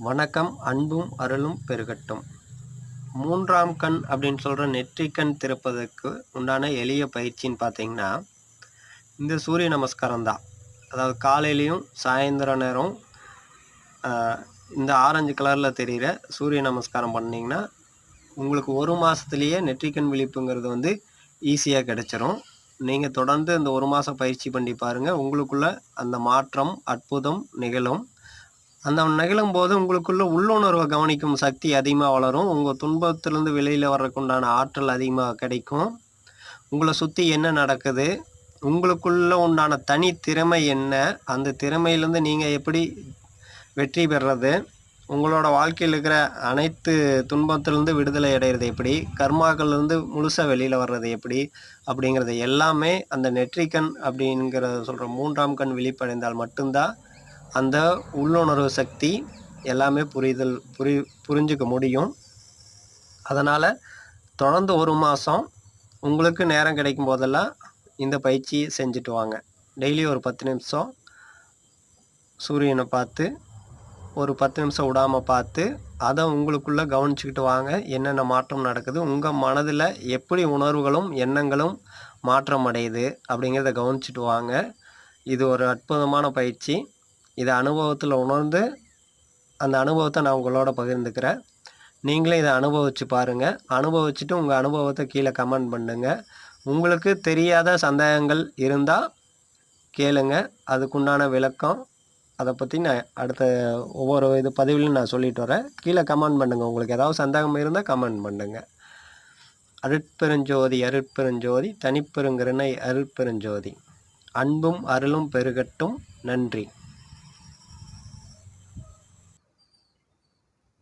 வணக்கம். அன்பும் அருளும் பெருகட்டும். மூன்றாம் கண் அப்படின்னு சொல்கிற நெற்றிக்கண் திறப்பதற்கு உண்டான எளிய பயிற்சின்னு பார்த்தீங்கன்னா, இந்த சூரிய நமஸ்காரம் தான். அதாவது காலையிலையும் சாயந்தர நேரம் இந்த ஆரஞ்சு கலரில் தெரிகிற சூரிய நமஸ்காரம் பண்ணிங்கன்னா, உங்களுக்கு 1 மாதத்துலேயே நெற்றிக்கண் விழிப்புங்கிறது ஈஸியாக கிடச்சிரும். நீங்கள் தொடர்ந்து இந்த 1 மாதம் பயிற்சி பண்ணி பாருங்கள். உங்களுக்குள்ள அந்த மாற்றம் அற்புதம் நிகழும். அந்த நிகழும்போது உங்களுக்குள்ள உள்ளுணர்வை கவனிக்கும் சக்தி அதிகமாக வளரும். உங்கள் துன்பத்திலேருந்து வெளியில் வர்றதுக்குண்டான ஆற்றல் அதிகமாக கிடைக்கும். உங்களை சுற்றி என்ன நடக்குது, உங்களுக்குள்ள உண்டான தனி திறமை என்ன, அந்த திறமையிலேருந்து நீங்கள் எப்படி வெற்றி பெறுறது, உங்களோட வாழ்க்கையில் இருக்கிற அனைத்து துன்பத்திலேருந்து விடுதலை அடைகிறது எப்படி, கர்மாக்கள்லேருந்து முழுசாக வெளியில் வர்றது எப்படி அப்படிங்கிறது எல்லாமே அந்த நெற்றிக்கண் அப்படிங்கிற சொல்கிற 3ஆம் கண் விழிப்படைந்தால் மட்டும்தான் அந்த உள்ளுணர்வு சக்தி எல்லாமே புரிஞ்சுக்க முடியும். அதனால் தொடர்ந்து 1 மாதம் உங்களுக்கு நேரம் கிடைக்கும் போதெல்லாம் இந்த பயிற்சியை செஞ்சுட்டு வாங்க. டெய்லி ஒரு 10 நிமிஷம் சூரியனை பார்த்து, ஒரு 10 நிமிஷம் விடாமல் பார்த்து, அதை உங்களுக்குள்ளே கவனிச்சுக்கிட்டு வாங்க. என்னென்ன மாற்றம் நடக்குது, உங்கள் மனதில் எப்படி உணர்வுகளும் எண்ணங்களும் மாற்றம் அடையுது அப்படிங்கிறத கவனிச்சுட்டு வாங்க. இது ஒரு அற்புதமான பயிற்சி. இதை அனுபவத்தில் உணர்ந்து அந்த அனுபவத்தை நான் உங்களோட பகிர்ந்துக்கிறேன். நீங்களே இதை அனுபவித்து பாருங்கள். அனுபவிச்சுட்டு உங்கள் அனுபவத்தை கீழே கமெண்ட் பண்ணுங்கள். உங்களுக்கு தெரியாத சந்தேகங்கள் இருந்தால் கேளுங்க. அதுக்குண்டான விளக்கம் அதை பற்றி நான் அடுத்த ஒவ்வொரு பதிவிலையும் நான் சொல்லிட்டு வரேன். கீழே கமெண்ட் பண்ணுங்கள். உங்களுக்கு ஏதாவது சந்தேகம் இருந்தால் கமெண்ட் பண்ணுங்கள். அருட்பெருஞ்சோதி அருட்பெருஞ்சோதி தனிப்பெருங்கருணை அருட்பெருஞ்சோதி. அன்பும் அருளும் பெருகட்டும். நன்றி.